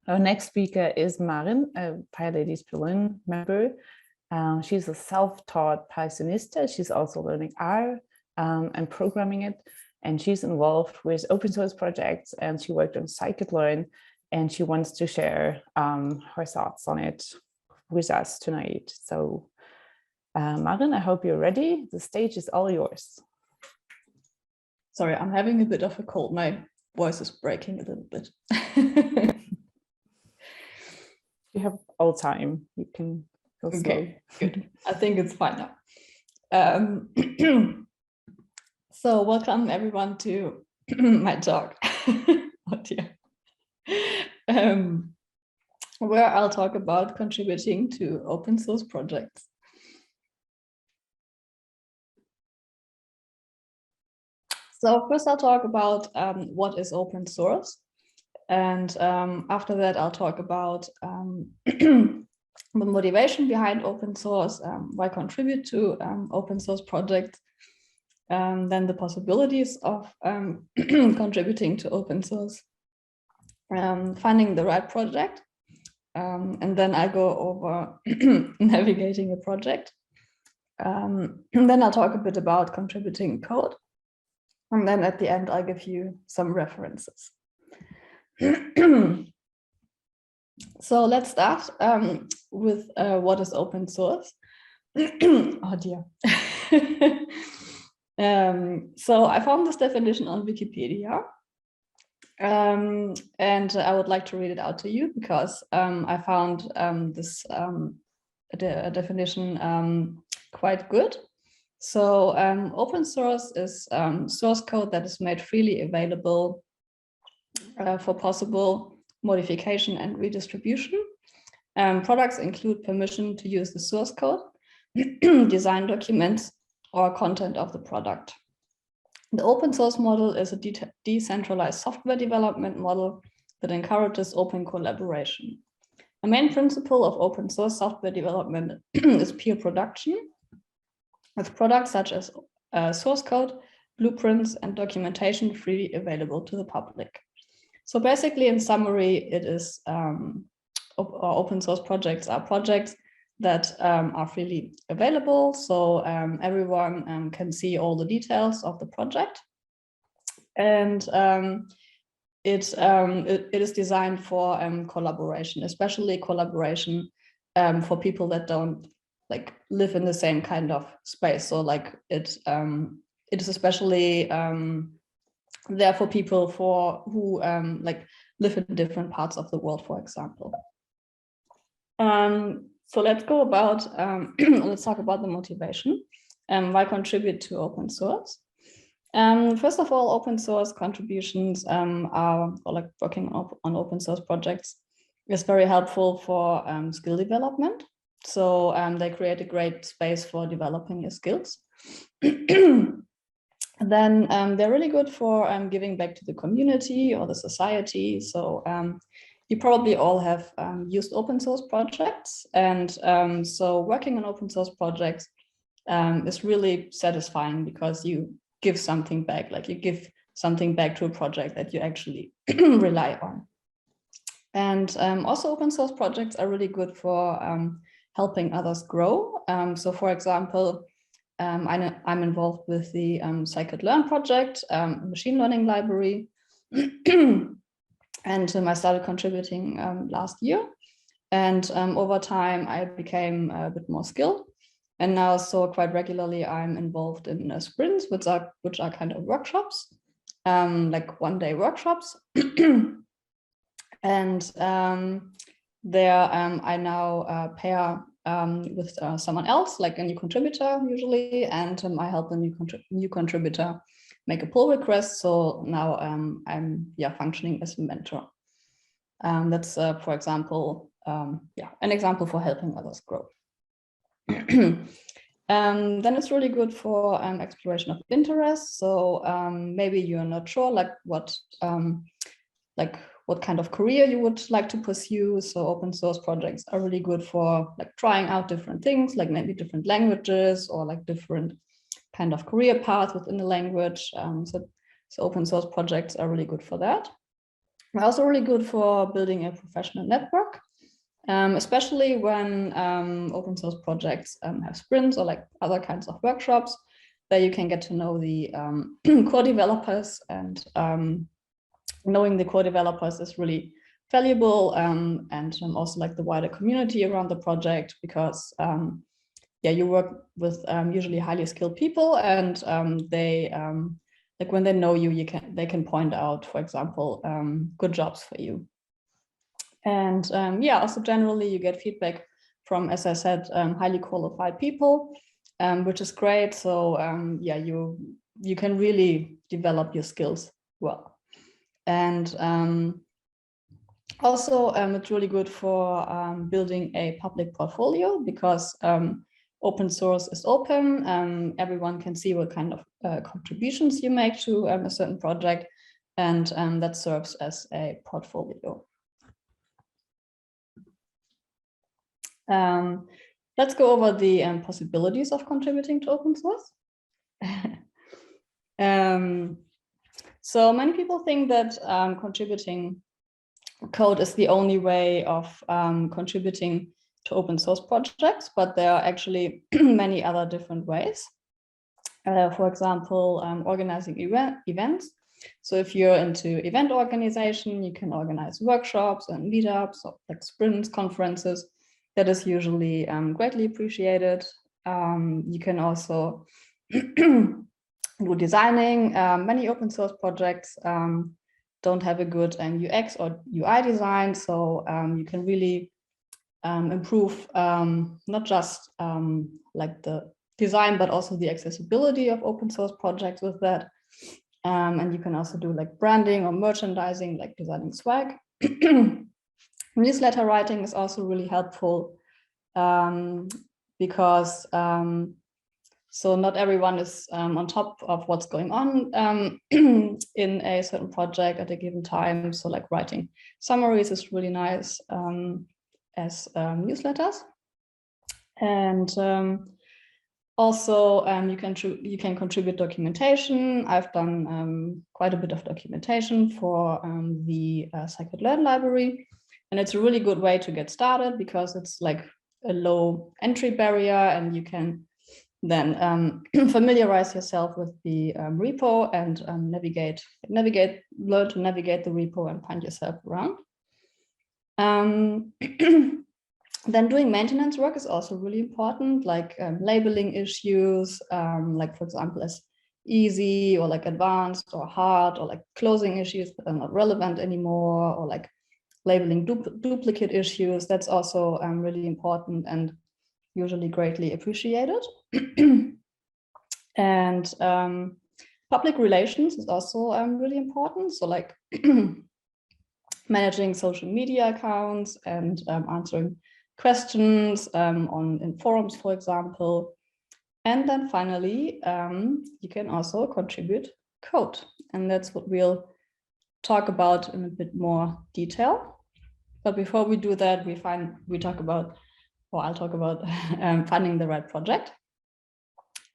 Our next speaker is Maren, a PyLadiesBerlin member. She's a self-taught Pythonista. She's also learning R and programming it. And she's involved with open source projects, and she worked on scikit-learn, and she wants to share her thoughts on it with us tonight. So Maren, I hope you're ready. The stage is all yours. Sorry, I'm having a bit of a cold. My voice is breaking a little bit. You have all time. You can go slow. Okay, good. I think it's fine now. So welcome everyone to my talk. Oh dear. Where I'll talk about contributing to open source projects. So first I'll talk about what is open source. And after that, I'll talk about the motivation behind open source, why contribute to open source projects, then the possibilities of contributing to open source, finding the right project, and then I go over navigating a project. And then I'll talk a bit about contributing code. And then at the end, I'll give you some references. So let's start with what is open source. Oh dear. So I found this definition on Wikipedia, and I would like to read it out to you because I found this definition quite good. So open source is source code that is made freely available for possible modification and redistribution. Products include permission to use the source code, design documents, or content of the product. The open source model is a decentralized software development model that encourages open collaboration. A main principle of open source software development is peer production, with products such as source code, blueprints, and documentation freely available to the public. So basically, in summary, it is open source projects are projects that are freely available. So everyone can see all the details of the project. And it is designed for collaboration, especially collaboration for people that don't live in the same kind of space. So it is especially there for people who live in different parts of the world, for example. So let's go about let's talk about the motivation. Why contribute to open source? First of all, open source contributions working on open source projects is very helpful for skill development. So they create a great space for developing your skills. Then they're really good for giving back to the community or the society. So you probably all have used open source projects. And so working on open source projects is really satisfying because you give something back, you give something back to a project that you actually rely on. And also open source projects are really good for helping others grow. So for example, I'm involved with the scikit-learn project, machine learning library, and I started contributing last year. And over time, I became a bit more skilled. And now, so quite regularly, I'm involved in sprints, which are kind of workshops, like one-day workshops. And there I now pair with someone else, like a new contributor usually, and I help a new contributor make a pull request. So now I'm functioning as a mentor. That's for example, an example for helping others grow. Then it's really good for exploration of interest. So maybe you're not sure what kind of career you would like to pursue. So open source projects are really good for trying out different things, like maybe different languages or different kind of career path within the language. So open source projects are really good for that. Also really good for building a professional network, especially when open source projects have sprints or like other kinds of workshops, that you can get to know the core developers, and knowing the core developers is really valuable, and also like the wider community around the project, because yeah, you work with usually highly skilled people, and they like when they know you, they can point out, for example, good jobs for you. And yeah, also generally you get feedback from, as I said, highly qualified people, which is great. So yeah, you can really develop your skills well. And also it's really good for building a public portfolio, because open source is open. Everyone can see what kind of contributions you make to a certain project, and that serves as a portfolio. Let's go over the possibilities of contributing to open source. So many people think that contributing code is the only way of contributing to open source projects, but there are actually many other different ways. For example, organizing events. So if you're into event organization, you can organize workshops and meetups, or like sprints, conferences. That is usually greatly appreciated. You can also do designing. Many open source projects don't have a good UX or UI design, so you can really improve not just like the design, but also the accessibility of open source projects with that. And you can also do like branding or merchandising, like designing swag. Newsletter writing is also really helpful, because so not everyone is on top of what's going on in a certain project at a given time. So like writing summaries is really nice as newsletters. And also you can contribute documentation. I've done quite a bit of documentation for the scikit-learn library, and it's a really good way to get started, because it's like a low entry barrier, and you can then familiarize yourself with the repo and learn to navigate the repo and find yourself around. Then doing maintenance work is also really important, like labeling issues, like for example, as easy or like advanced or hard, or like closing issues that are not relevant anymore, or like labeling duplicate issues. That's also really important and usually greatly appreciated. And public relations is also really important. So like managing social media accounts and answering questions in forums, for example. And then finally, you can also contribute code. And that's what we'll talk about in a bit more detail. But before we do that, I'll talk about finding the right project.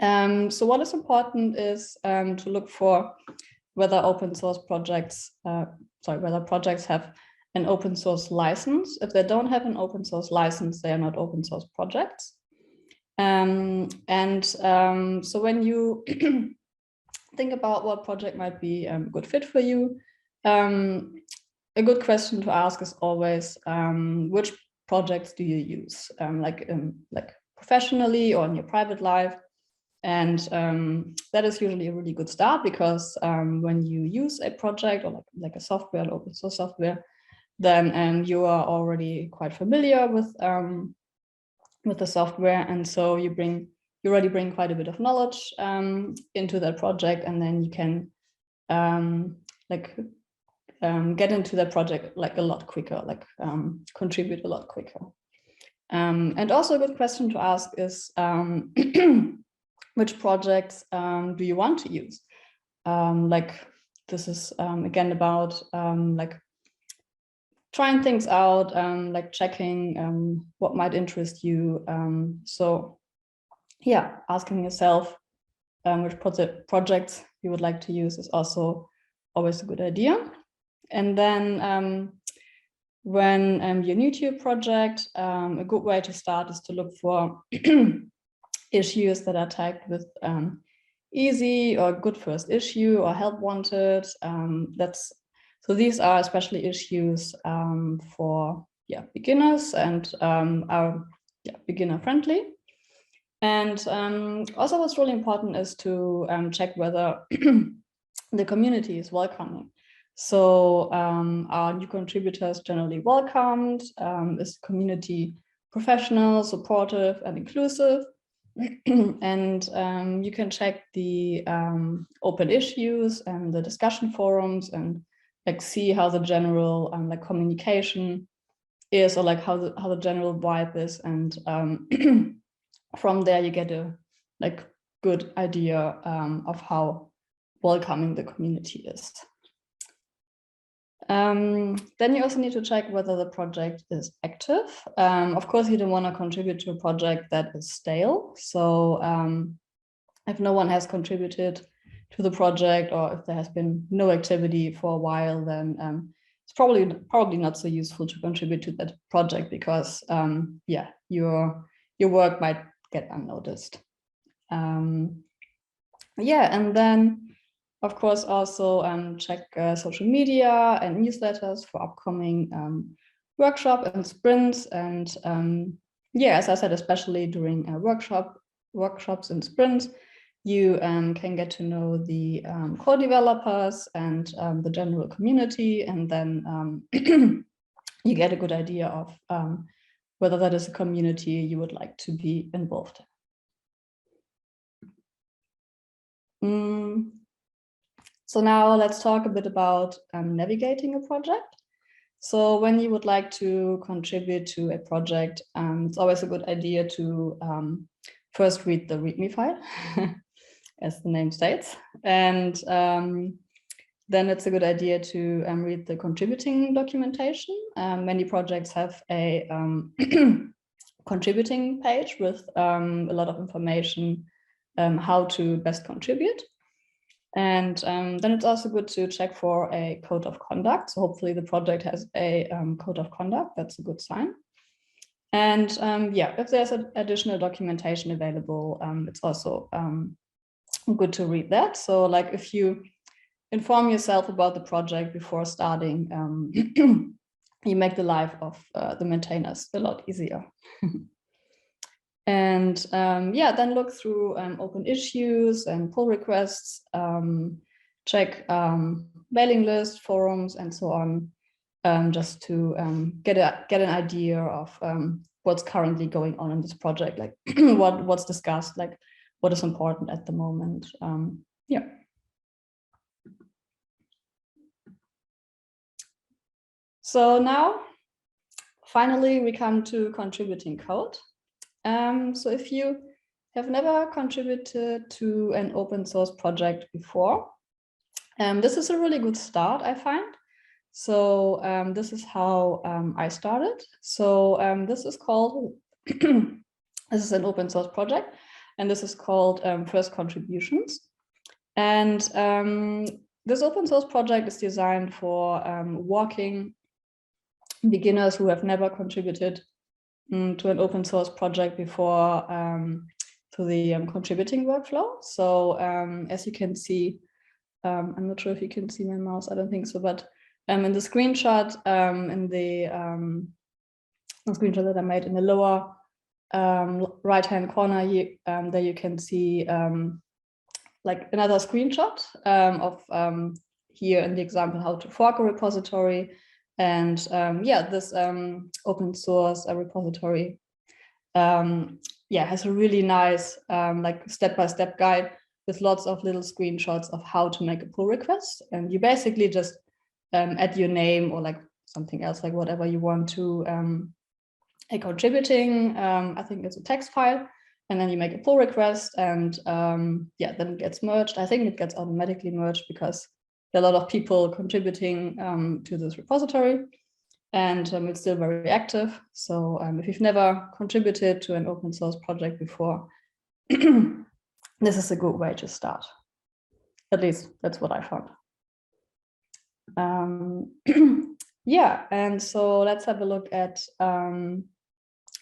So what is important is to look for whether projects have an open source license. If they don't have an open source license, they are not open source projects. So when you think about what project might be a good fit for you, a good question to ask is always, which projects do you use, like professionally or in your private life? And that is usually a really good start, because when you use a project or like a software, an open source software, then you are already quite familiar with the software, and so you already bring quite a bit of knowledge into that project, and then you can get into that project like a lot quicker, like contribute a lot quicker. And also a good question to ask is which projects do you want to use? Like this is again about like trying things out, like checking what might interest you. So yeah, asking yourself which projects you would like to use is also always a good idea. And then when you're new to your project, a good way to start is to look for issues that are tagged with easy or good first issue or help wanted. So these are especially issues for beginners and are beginner friendly. And also what's really important is to check whether the community is welcoming. So are new contributors generally welcomed? Is the community professional, supportive, and inclusive? And you can check the open issues and the discussion forums and like see how the general like communication is, or like how the general vibe is, and from there you get a like good idea of how welcoming the community is. Then you also need to check whether the project is active. Of course, you don't want to contribute to a project that is stale. So if no one has contributed to the project, or if there has been no activity for a while, then it's probably not so useful to contribute to that project, because your work might get unnoticed. And then of course also check social media and newsletters for upcoming workshop and sprints. And as I said, especially during workshops and sprints, you can get to know the co-developers and the general community, and then you get a good idea of whether that is a community you would like to be involved in. So now let's talk a bit about navigating a project. So when you would like to contribute to a project, it's always a good idea to first read the README file, as the name states. And then it's a good idea to read the contributing documentation. Many projects have a contributing page with a lot of information how to best contribute. And then it's also good to check for a code of conduct. So hopefully the project has a code of conduct. That's a good sign. And if there's additional documentation available, it's also good to read that. So like if you inform yourself about the project before starting, you make the life of the maintainers a lot easier. And then look through open issues and pull requests, check mailing lists, forums, and so on, just to get an idea of what's currently going on in this project, like what's discussed, like what is important at the moment. So now, finally, we come to contributing code. So if you have never contributed to an open source project before, this is a really good start, I find. So this is how I started. So this is called, this is an open source project, and this is called First Contributions. And this open source project is designed for working beginners who have never contributed to an open source project before to the contributing workflow. So as you can see, I'm not sure if you can see my mouse, I don't think so, but in the screenshot, in the screenshot that I made in the lower right-hand corner, there you can see like another screenshot of here in the example how to fork a repository. And this open source repository has a really nice like step-by-step guide with lots of little screenshots of how to make a pull request. And you basically just add your name or like something else, like whatever you want to a contributing, I think it's a text file, and then you make a pull request, and then it gets merged. I think it gets automatically merged because there are a lot of people contributing to this repository, and it's still very active. So if you've never contributed to an open source project before, this is a good way to start. At least that's what I found. Yeah, and so let's have a look at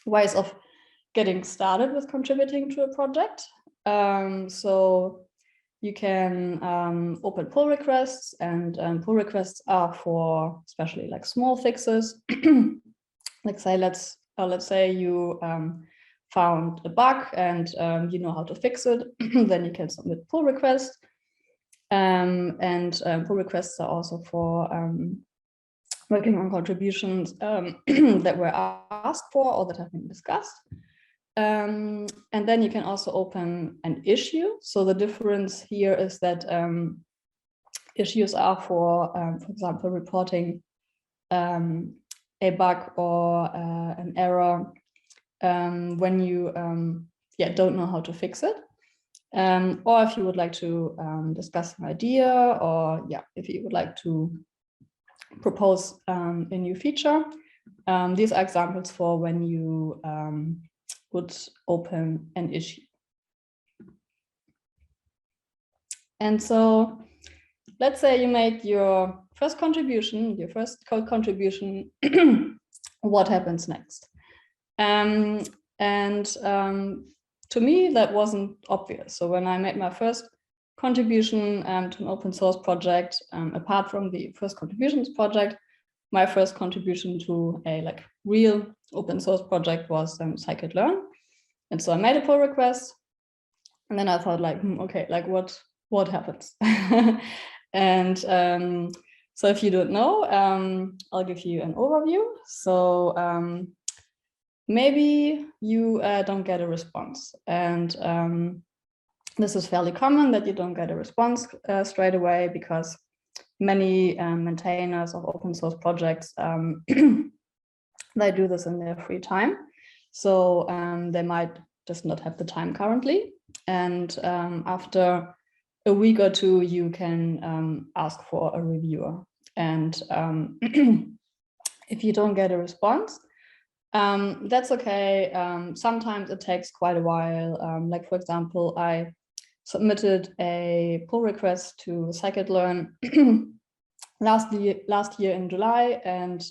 ways of getting started with contributing to a project. So you can open pull requests, and pull requests are for especially like small fixes. Like let's say you found a bug and you know how to fix it, then you can submit pull requests. And pull requests are also for working on contributions that were asked for or that have been discussed. And then you can also open an issue. So the difference here is that issues are for example, reporting a bug or an error when you don't know how to fix it. Or if you would like to discuss an idea, or if you would like to propose a new feature. These are examples for when you would open an issue. And so let's say you make your first contribution, your first code contribution. What happens next? To me, that wasn't obvious. So when I made my first contribution to an open source project, apart from the first contributions project, my first contribution to a real open source project was scikit-learn. And so I made a pull request, and then I thought okay, what happens? And so if you don't know, I'll give you an overview. So maybe you don't get a response, and this is fairly common that you don't get a response straight away, because many maintainers of open source projects they do this in their free time, so they might just not have the time currently, and after a week or two you can ask for a reviewer. And if you don't get a response, that's okay. Sometimes it takes quite a while. Like, for example, I submitted a pull request to scikit-learn last year in July, and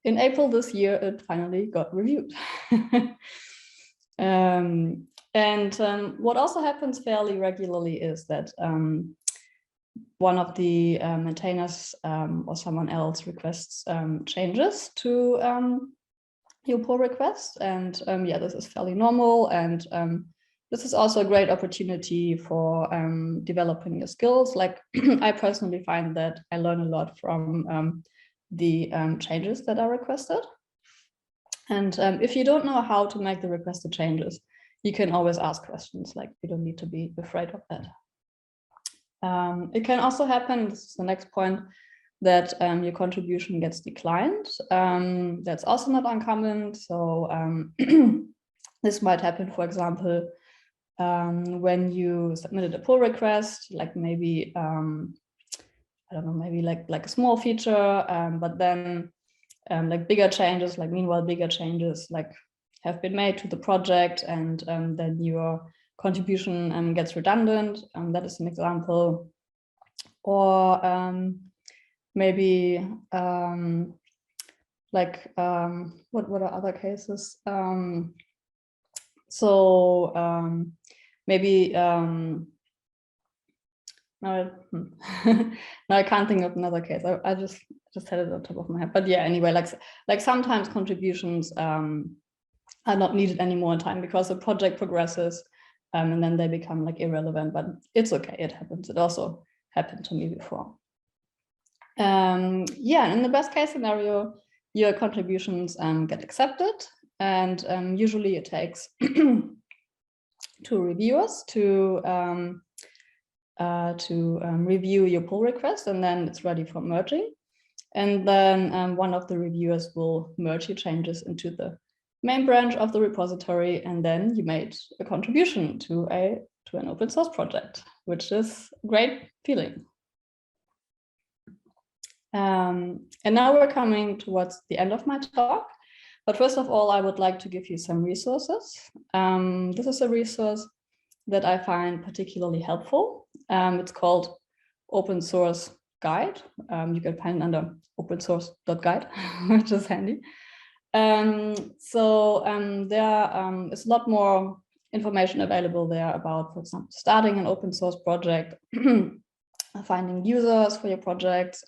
in April this year it finally got reviewed. What also happens fairly regularly is that one of the maintainers or someone else requests changes to your pull request, and this is fairly normal, and this is also a great opportunity for developing your skills. Like, I personally find that I learn a lot from the changes that are requested. And if you don't know how to make the requested changes, you can always ask questions. Like, you don't need to be afraid of that. It can also happen, this is the next point, that your contribution gets declined. That's also not uncommon. So this might happen, for example, when you submitted a pull request, like maybe, I don't know, maybe like a small feature, but then like bigger changes, bigger changes have been made to the project, and then your contribution gets redundant. That is an example. Or maybe what are other cases? Maybe now I can't think of another case. I just had it on top of my head. But yeah, anyway, like sometimes contributions are not needed anymore in time because the project progresses, and then they become irrelevant. But it's okay, it happens. It also happened to me before. In the best case scenario, your contributions get accepted, and usually it takes 2 reviewers to review your pull request, and then it's ready for merging. And then one of the reviewers will merge your changes into the main branch of the repository, and then you made a contribution to an open source project, which is a great feeling. And now we're coming towards the end of my talk. But first of all, I would like to give you some resources. This is a resource that I find particularly helpful. It's called Open Source guide. You can find it under opensource.guide, which is handy. There is a lot more information available there about, for example, starting an open source project, finding users for your projects,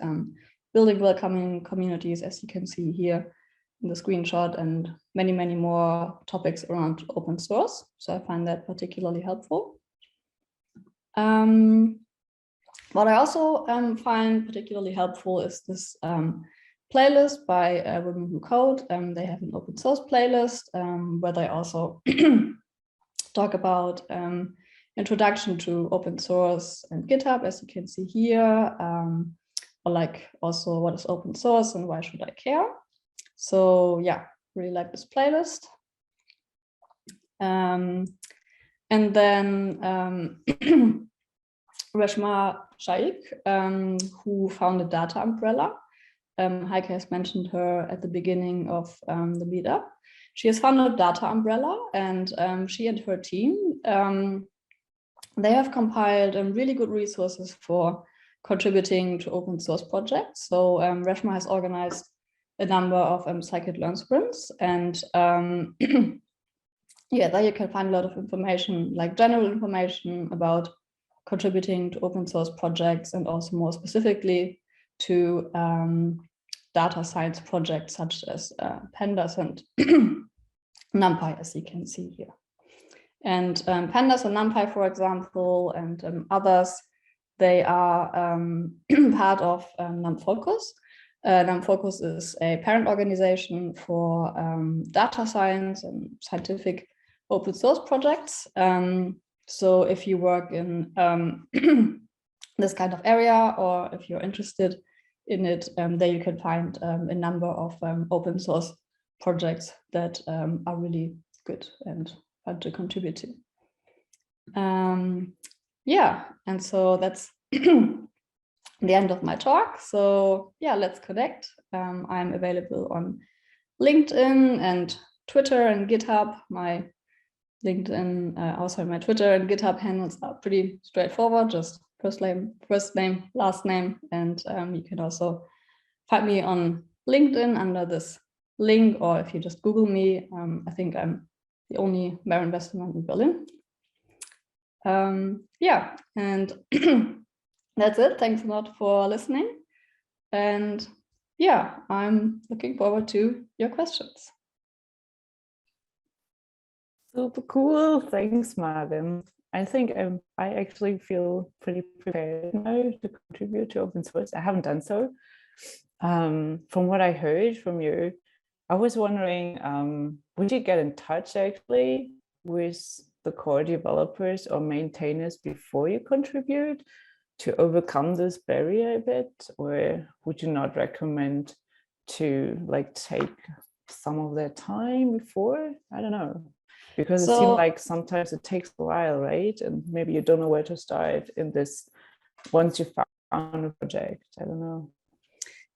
building welcoming communities, as you can see here in the screenshot, and many, many more topics around open source. So I find that particularly helpful. What I also find particularly helpful is this playlist by Women Who Code. They have an open source playlist where they also talk about introduction to open source and GitHub, as you can see here, or like also what is open source and why should I care? So yeah, really like this playlist. And then Reshma Shaikh, who founded Data Umbrella. Heike has mentioned her at the beginning of the meetup. She has founded Data Umbrella, and she and her team, they have compiled really good resources for contributing to open source projects. So Reshma has organized a number of scikit-learn sprints, and yeah, there you can find a lot of information, like general information about contributing to open source projects, and also more specifically to data science projects such as pandas and NumPy, as you can see here. And pandas and NumPy, for example, and others, they are part of NumFocus. NumFocus is a parent organization for data science and scientific open source projects. So if you work in this kind of area, or if you're interested in it, there you can find a number of open source projects that are really good and fun to contribute to. Yeah, and so that's the end of my talk. So yeah, let's connect. I'm available on LinkedIn and Twitter and GitHub. My LinkedIn, also my Twitter and GitHub handles are pretty straightforward, just first name, last name. And you can also find me on LinkedIn under this link, or if you just Google me, I think I'm the only Maren Westermann in Berlin. Yeah, and that's it. Thanks a lot for listening. And yeah, I'm looking forward to your questions. Super cool. Thanks, Maren. I think I actually feel pretty prepared now to contribute to open source. I haven't done so. From what I heard from you, I was wondering, would you get in touch actually with the core developers or maintainers before you contribute to overcome this barrier a bit? Or would you not recommend to like take some of their time before? I don't know. Because it seems like sometimes it takes a while, right? And maybe you don't know where to start in this once you found a project. I don't know.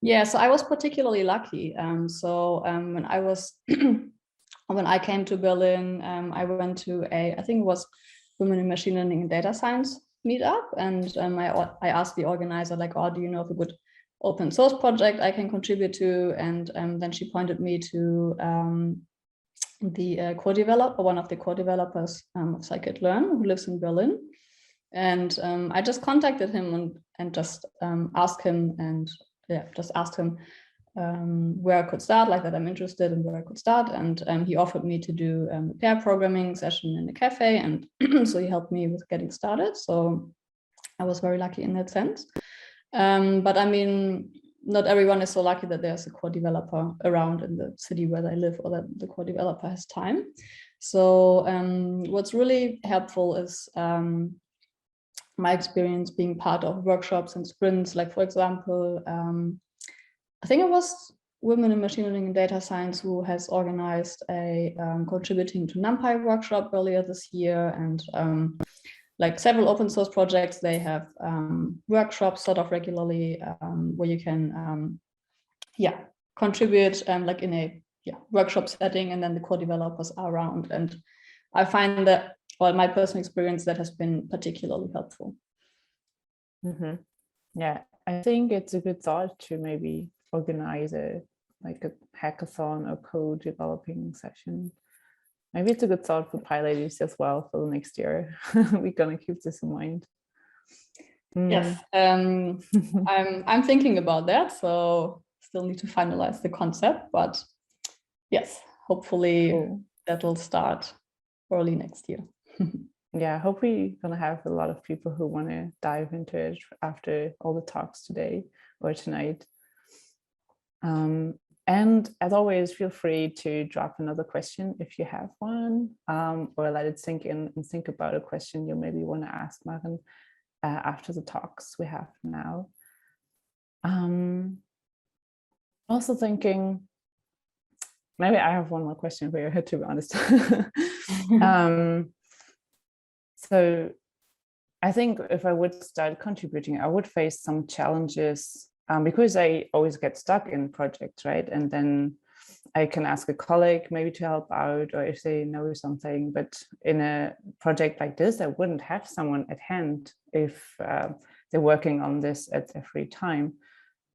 Yeah, so I was particularly lucky. When I was when I came to Berlin, I went to I think it was Women in Machine Learning and Data Science meetup, and I asked the organizer, like, oh, do you know of a good open source project I can contribute to? And then she pointed me to the co-developer, one of the co-developers of scikit-learn, who lives in Berlin. And I just contacted him and just asked him, and yeah, just asked him where I could start, like that I'm interested in where I could start. And he offered me to do a pair programming session in a cafe. And so he helped me with getting started. So I was very lucky in that sense. But I mean, not everyone is so lucky that there's a core developer around in the city where they live, or that the core developer has time. So what's really helpful is my experience being part of workshops and sprints. Like, for example, I think it was Women in Machine Learning and Data Science who has organized a contributing to NumPy workshop earlier this year. And like several open source projects, they have workshops sort of regularly where you can contribute like in a workshop setting, and then the core developers are around. And I find that, well, my personal experience, that has been particularly helpful. Mm-hmm. Yeah, I think it's a good thought to maybe organize a hackathon or code developing session. Maybe it's a good thought for PyLadies as well for the next year. We're gonna keep this in mind. Yes, I'm thinking about that, so still need to finalize the concept, but yes, hopefully that'll start early next year. Yeah, I hope we're gonna have a lot of people who want to dive into it after all the talks today or tonight. And as always, feel free to drop another question if you have one, or let it sink in and think about a question you maybe want to ask Maren after the talks we have now. Also thinking, maybe I have one more question for you, to be honest. So I think if I would start contributing, I would face some challenges because I always get stuck in projects, right? And then I can ask a colleague maybe to help out, or if they know something. But in a project like this, I wouldn't have someone at hand if they're working on this at their free time.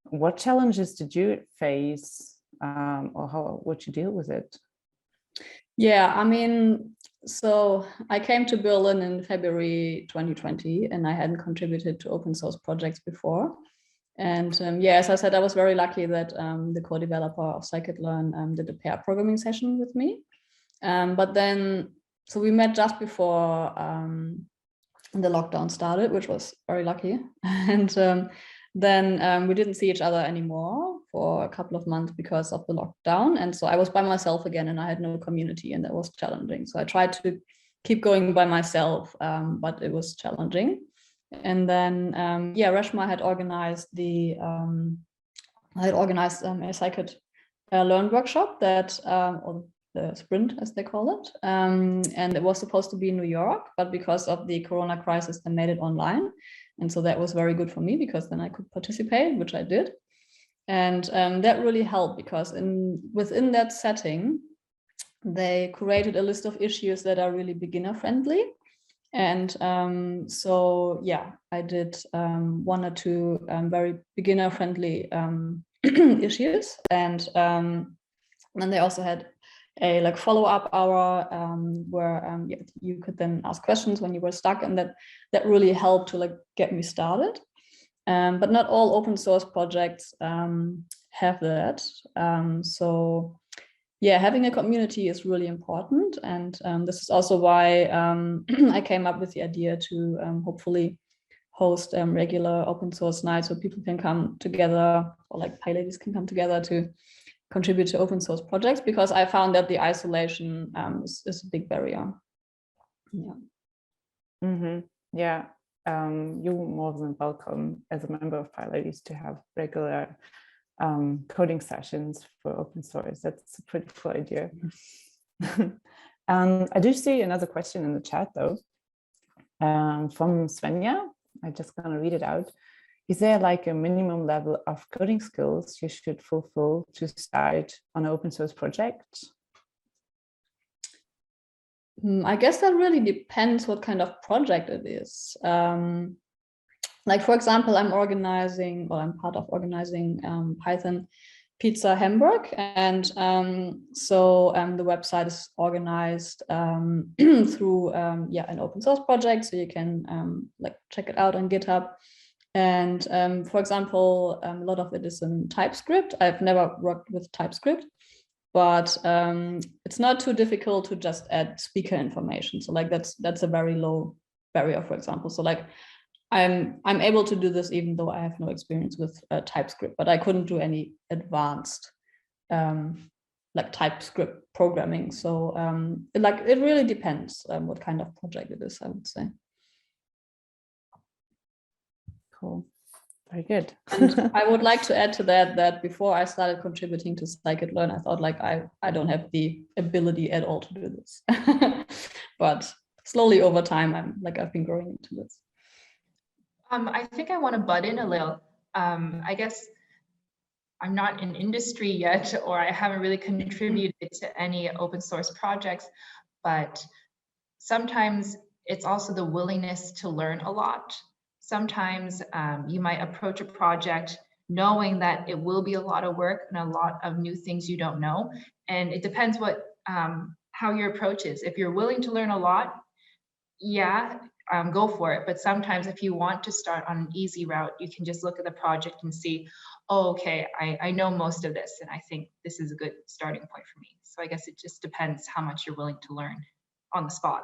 What challenges did you face, or how would you deal with it? Yeah, I mean, so I came to Berlin in February 2020, and I hadn't contributed to open source projects before. And yeah, as I said, I was very lucky that the co-developer of scikit-learn did a pair programming session with me. But then, so we met just before the lockdown started, which was very lucky. And then we didn't see each other anymore for a couple of months because of the lockdown. And so I was by myself again, and I had no community, and that was challenging. So I tried to keep going by myself, but it was challenging. And then, yeah, Reshma had organized a scikit-learn workshop that, or the sprint as they call it. And it was supposed to be in New York, but because of the Corona crisis, they made it online. And so that was very good for me because then I could participate, which I did. And that really helped because within that setting, they created a list of issues that are really beginner friendly. And so, yeah, I did one or two very beginner friendly issues. And then they also had a follow-up hour where yeah, you could then ask questions when you were stuck, and that really helped to get me started. But not all open source projects have that. So yeah, having a community is really important. And this is also why I came up with the idea to hopefully host regular open source nights where people can come together, or PyLadies can come together to contribute to open source projects, because I found that the isolation is a big barrier. Yeah. Mm-hmm. Yeah. You're more than welcome as a member of PyLadies to have regular coding sessions for open source. That's a pretty cool idea. I do see another question in the chat though, from Svenja. I'm just gonna read it out. Is there a minimum level of coding skills you should fulfill to start on an open source project? I guess that really depends what kind of project it is. For example, I'm part of organizing Python Pizza Hamburg, and so the website is organized through an open source project, so you can check it out on GitHub. And for example, a lot of it is in TypeScript. I've never worked with TypeScript, but it's not too difficult to just add speaker information. So that's a very low barrier, for example. So I'm able to do this even though I have no experience with TypeScript, but I couldn't do any advanced TypeScript programming. So it really depends what kind of project it is, I would say. Cool. Very good. And I would like to add to that before I started contributing to scikit-learn, I thought I don't have the ability at all to do this. But slowly over time, I've been growing into this. I think I want to butt in a little. I guess I'm not in industry yet, or I haven't really contributed to any open source projects, but sometimes it's also the willingness to learn a lot. Sometimes you might approach a project knowing that it will be a lot of work and a lot of new things you don't know. And it depends what how your approach is. If you're willing to learn a lot, yeah, go for it. But sometimes if you want to start on an easy route, you can just look at the project and see, oh, okay, I know most of this, and I think this is a good starting point for me. So I guess it just depends how much you're willing to learn on the spot.